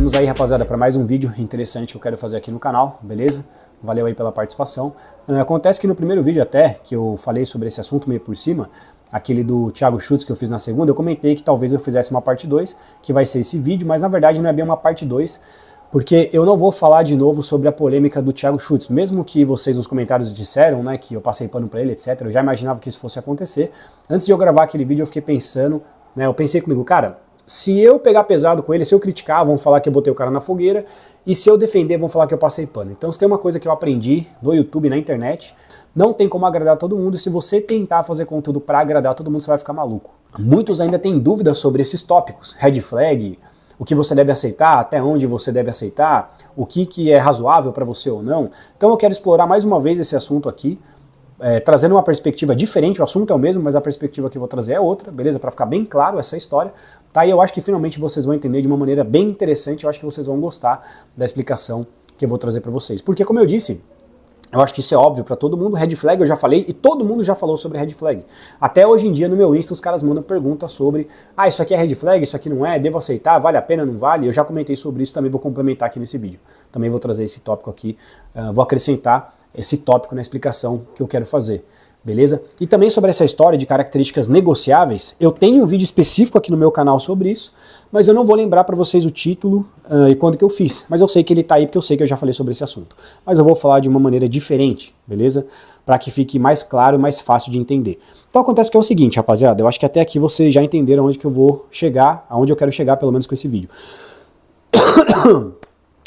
Estamos aí, rapaziada, para mais um vídeo interessante que eu quero fazer aqui no canal, beleza? Valeu aí pela participação. Acontece que no primeiro vídeo até, que eu falei sobre esse assunto meio por cima, aquele do Thiago Schultz que eu fiz na segunda, eu comentei que talvez eu fizesse uma parte 2, que vai ser esse vídeo, mas na verdade não é bem uma parte 2, porque eu não vou falar de novo sobre a polêmica do Thiago Schultz, mesmo que vocês nos comentários disseram, né, que eu passei pano pra ele, etc, eu já imaginava que isso fosse acontecer. Antes de eu gravar aquele vídeo eu fiquei pensando, né, eu pensei comigo, cara, se eu pegar pesado com ele, se eu criticar, vão falar que eu botei o cara na fogueira, e se eu defender, vão falar que eu passei pano. Então se tem uma coisa que eu aprendi no YouTube, na internet, não tem como agradar todo mundo, e se você tentar fazer conteúdo pra agradar todo mundo, você vai ficar maluco. Muitos ainda têm dúvidas sobre esses tópicos, red flag, o que você deve aceitar, até onde você deve aceitar, o que é razoável para você ou não. Então eu quero explorar mais uma vez esse assunto aqui, trazendo uma perspectiva diferente. O assunto é o mesmo, mas a perspectiva que eu vou trazer é outra, beleza? Para ficar bem claro essa história, tá? E eu acho que finalmente vocês vão entender de uma maneira bem interessante, eu acho que vocês vão gostar da explicação que eu vou trazer para vocês. Porque, como eu disse, eu acho que isso é óbvio para todo mundo. Red flag eu já falei e todo mundo já falou sobre red flag. Até hoje em dia no meu Insta os caras mandam perguntas sobre isso aqui é red flag, isso aqui não é, devo aceitar, vale a pena, não vale? Eu já comentei sobre isso, também vou complementar aqui nesse vídeo. Também vou trazer esse tópico aqui, vou acrescentar esse tópico na explicação que eu quero fazer. Beleza? E também sobre essa história de características negociáveis, eu tenho um vídeo específico aqui no meu canal sobre isso, mas eu não vou lembrar para vocês o título e quando que eu fiz, mas eu sei que ele tá aí porque eu sei que eu já falei sobre esse assunto. Mas eu vou falar de uma maneira diferente, beleza? Para que fique mais claro e mais fácil de entender. Então acontece que é o seguinte, rapaziada, eu acho que até aqui vocês já entenderam onde que eu vou chegar, aonde eu quero chegar pelo menos com esse vídeo.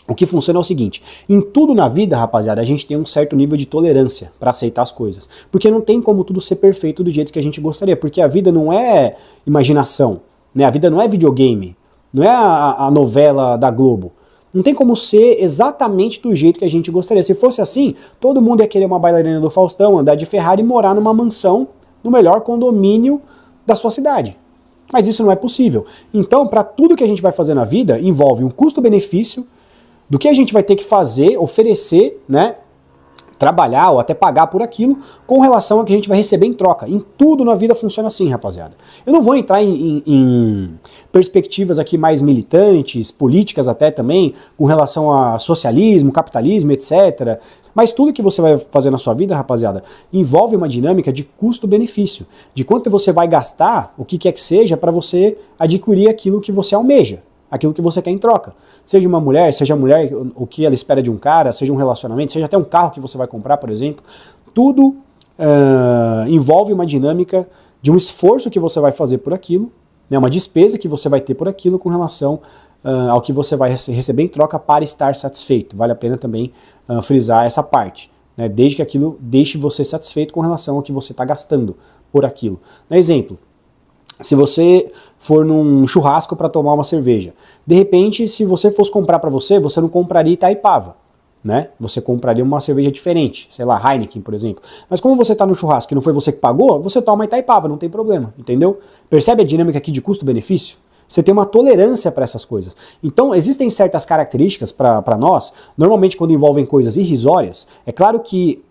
O que funciona é o seguinte, em tudo na vida, rapaziada, a gente tem um certo nível de tolerância para aceitar as coisas. Porque não tem como tudo ser perfeito do jeito que a gente gostaria, porque a vida não é imaginação, né? A vida não é videogame, não é a novela da Globo. Não tem como ser exatamente do jeito que a gente gostaria. Se fosse assim, todo mundo ia querer uma bailarina do Faustão, andar de Ferrari e morar numa mansão no melhor condomínio da sua cidade. Mas isso não é possível. Então, para tudo que a gente vai fazer na vida, envolve um custo-benefício, do que a gente vai ter que fazer, oferecer, né, trabalhar ou até pagar por aquilo, com relação ao que a gente vai receber em troca. Em tudo na vida funciona assim, rapaziada. Eu não vou entrar em perspectivas aqui mais militantes, políticas até também, com relação a socialismo, capitalismo, etc. Mas tudo que você vai fazer na sua vida, rapaziada, envolve uma dinâmica de custo-benefício, de quanto você vai gastar, o que quer que seja, para você adquirir aquilo que você almeja, aquilo que você quer em troca. Seja uma mulher, seja a mulher, o que ela espera de um cara, seja um relacionamento, seja até um carro que você vai comprar, por exemplo. Tudo envolve uma dinâmica de um esforço que você vai fazer por aquilo, né, uma despesa que você vai ter por aquilo com relação ao que você vai receber em troca para estar satisfeito. Vale a pena também frisar essa parte, né, desde que aquilo deixe você satisfeito com relação ao que você está gastando por aquilo. Exemplo, se você for num churrasco para tomar uma cerveja, de repente, se você fosse comprar para você, você não compraria Itaipava, né? Você compraria uma cerveja diferente, sei lá, Heineken, por exemplo. Mas como você está no churrasco e não foi você que pagou, você toma Itaipava, não tem problema, entendeu? Percebe a dinâmica aqui de custo-benefício? Você tem uma tolerância para essas coisas. Então, existem certas características para nós, normalmente quando envolvem coisas irrisórias, é claro que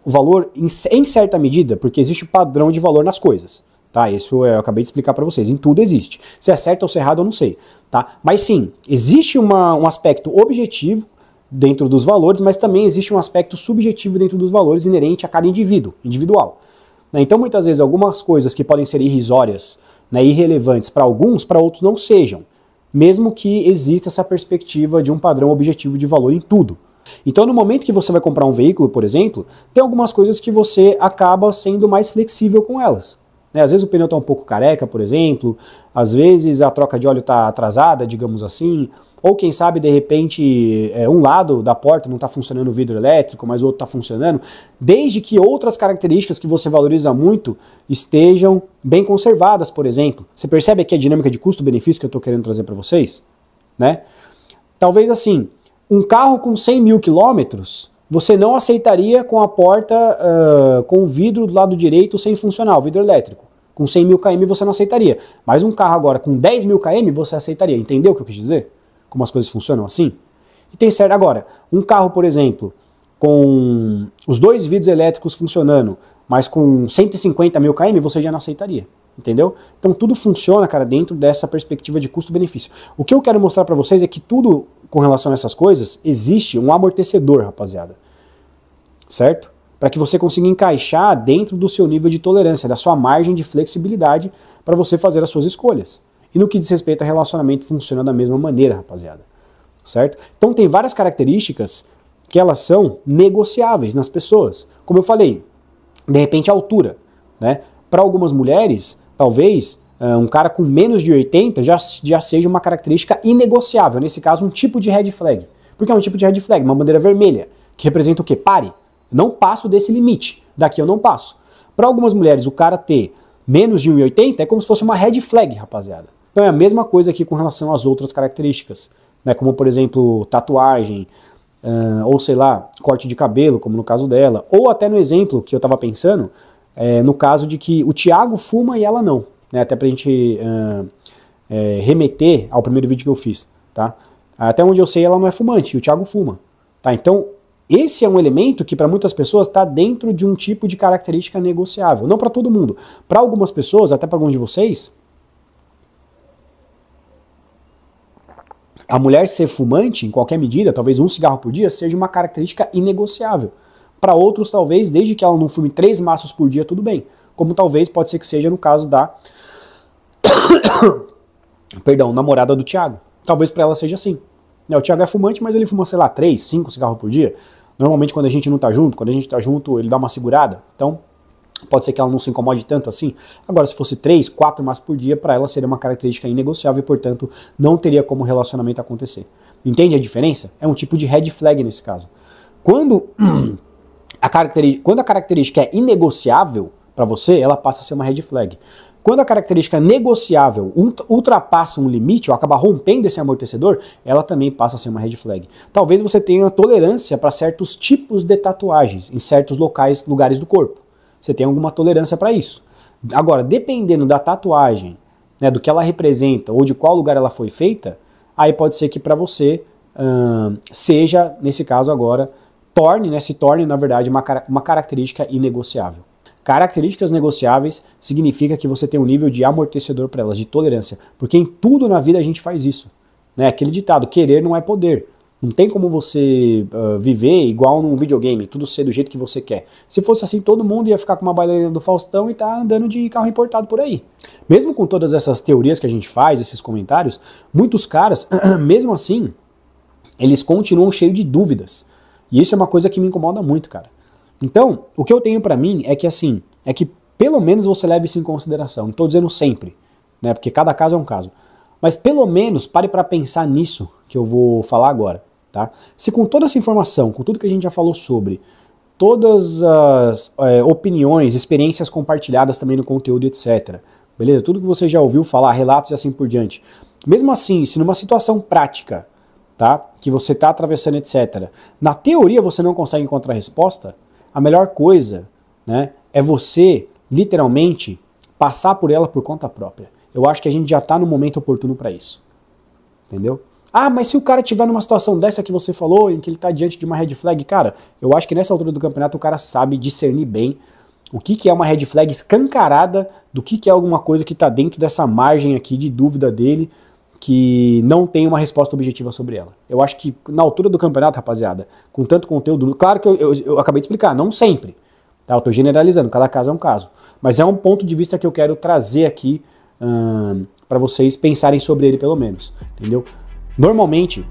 o valor, em certa medida, porque existe padrão de valor nas coisas. Tá, isso eu acabei de explicar para vocês, em tudo existe. Se é certo ou se é errado eu não sei, tá? Mas sim, existe um aspecto objetivo dentro dos valores, mas também existe um aspecto subjetivo dentro dos valores inerente a cada indivíduo, individual. Né? Então muitas vezes algumas coisas que podem ser irrisórias, né, irrelevantes para alguns, para outros não sejam, mesmo que exista essa perspectiva de um padrão objetivo de valor em tudo. Então no momento que você vai comprar um veículo, por exemplo, tem algumas coisas que você acaba sendo mais flexível com elas. Às vezes o pneu está um pouco careca, por exemplo, às vezes a troca de óleo está atrasada, digamos assim, ou quem sabe de repente um lado da porta não está funcionando o vidro elétrico, mas o outro está funcionando, desde que outras características que você valoriza muito estejam bem conservadas, por exemplo. Você percebe aqui a dinâmica de custo-benefício que eu estou querendo trazer para vocês? Né? Talvez assim, um carro com 100 mil quilômetros, você não aceitaria com a porta, com o vidro do lado direito sem funcionar, o vidro elétrico. Com 100 mil km você não aceitaria. Mas um carro agora com 10 mil km você aceitaria. Entendeu o que eu quis dizer? Como as coisas funcionam assim? E tem certo. Agora, um carro, por exemplo, com os dois vidros elétricos funcionando, mas com 150 mil km você já não aceitaria. Entendeu? Então tudo funciona, cara, dentro dessa perspectiva de custo-benefício. O que eu quero mostrar para vocês é que tudo com relação a essas coisas, existe um amortecedor, rapaziada. Certo? Para que você consiga encaixar dentro do seu nível de tolerância, da sua margem de flexibilidade para você fazer as suas escolhas. E no que diz respeito a relacionamento, funciona da mesma maneira, rapaziada. Certo? Então tem várias características que elas são negociáveis nas pessoas. Como eu falei, de repente a altura, né? Para algumas mulheres, talvez um cara com menos de 80 já seja uma característica inegociável, nesse caso um tipo de red flag. Porque é um tipo de red flag, uma bandeira vermelha, que representa o quê? Pare, não passo desse limite, daqui eu não passo. Para algumas mulheres, o cara ter menos de 1,80 é como se fosse uma red flag, rapaziada. Então é a mesma coisa aqui com relação às outras características, né? Como por exemplo, tatuagem, ou sei lá, corte de cabelo, como no caso dela, ou até no exemplo que eu estava pensando, no caso de que o Thiago fuma e ela não, né? Até pra gente remeter ao primeiro vídeo que eu fiz, tá? Até onde eu sei ela não é fumante, e o Thiago fuma, tá? Então esse é um elemento que para muitas pessoas está dentro de um tipo de característica negociável, não para todo mundo. Para algumas pessoas, até para alguns de vocês, a mulher ser fumante em qualquer medida, talvez um cigarro por dia, seja uma característica inegociável. Para outros, talvez, desde que ela não fume 3 maços por dia, tudo bem. Como talvez pode ser que seja no caso da perdão, namorada do Thiago. Talvez para ela seja assim. O Thiago é fumante, mas ele fuma, sei lá, 3, 5 cigarros por dia. Normalmente quando a gente não tá junto, quando a gente tá junto, ele dá uma segurada. Então, pode ser que ela não se incomode tanto assim. Agora, se fosse 3, 4 maços por dia, para ela seria uma característica inegociável e, portanto, não teria como relacionamento acontecer. Entende a diferença? É um tipo de red flag nesse caso. Quando a característica é inegociável para você, ela passa a ser uma red flag. Quando a característica negociável ultrapassa um limite ou acaba rompendo esse amortecedor, ela também passa a ser uma red flag. Talvez você tenha tolerância para certos tipos de tatuagens em certos lugares do corpo. Você tem alguma tolerância para isso. Agora, dependendo da tatuagem, né, do que ela representa ou de qual lugar ela foi feita, aí pode ser que para você seja, nesse caso agora, se torne, na verdade, uma característica inegociável. Características negociáveis significa que você tem um nível de amortecedor para elas, de tolerância. Porque em tudo na vida a gente faz isso. Né? Aquele ditado, querer não é poder. Não tem como você viver igual num videogame, tudo ser do jeito que você quer. Se fosse assim, todo mundo ia ficar com uma bailarina do Faustão e tá andando de carro importado por aí. Mesmo com todas essas teorias que a gente faz, esses comentários, muitos caras, mesmo assim, eles continuam cheios de dúvidas. E isso é uma coisa que me incomoda muito, cara. Então, o que eu tenho pra mim é que assim, pelo menos você leve isso em consideração. Não tô dizendo sempre, né? Porque cada caso é um caso. Mas pelo menos pare pra pensar nisso que eu vou falar agora, tá? Se com toda essa informação, com tudo que a gente já falou sobre, todas as opiniões, experiências compartilhadas também no conteúdo, etc. Beleza? Tudo que você já ouviu falar, relatos e assim por diante. Mesmo assim, se numa situação prática, tá? Que você tá atravessando, etc. Na teoria você não consegue encontrar resposta, a melhor coisa, né, é você, literalmente, passar por ela por conta própria. Eu acho que a gente já está no momento oportuno para isso. Entendeu? Ah, mas se o cara estiver numa situação dessa que você falou, em que ele está diante de uma red flag, cara, eu acho que nessa altura do campeonato o cara sabe discernir bem o que é uma red flag escancarada do que é alguma coisa que está dentro dessa margem aqui de dúvida dele, que não tem uma resposta objetiva sobre ela. Eu acho que na altura do campeonato, rapaziada, com tanto conteúdo, claro que eu acabei de explicar, não sempre, tá? Eu tô generalizando, cada caso é um caso, mas é um ponto de vista que eu quero trazer aqui para vocês pensarem sobre ele pelo menos, entendeu? Normalmente,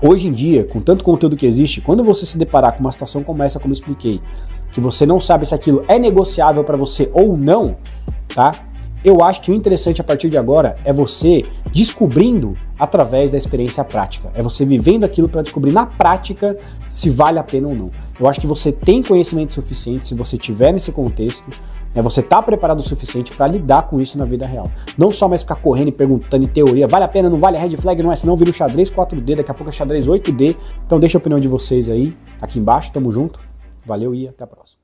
hoje em dia, com tanto conteúdo que existe, quando você se deparar com uma situação como essa, como eu expliquei, que você não sabe se aquilo é negociável para você ou não, tá? Eu acho que o interessante a partir de agora é você descobrindo através da experiência prática. É você vivendo aquilo para descobrir na prática se vale a pena ou não. Eu acho que você tem conhecimento suficiente, se você tiver nesse contexto, né, você está preparado o suficiente para lidar com isso na vida real. Não só mais ficar correndo e perguntando em teoria, vale a pena, não vale, a red flag não é, senão vira o xadrez 4D, daqui a pouco é xadrez 8D. Então deixa a opinião de vocês aí, aqui embaixo, tamo junto, valeu e até a próxima.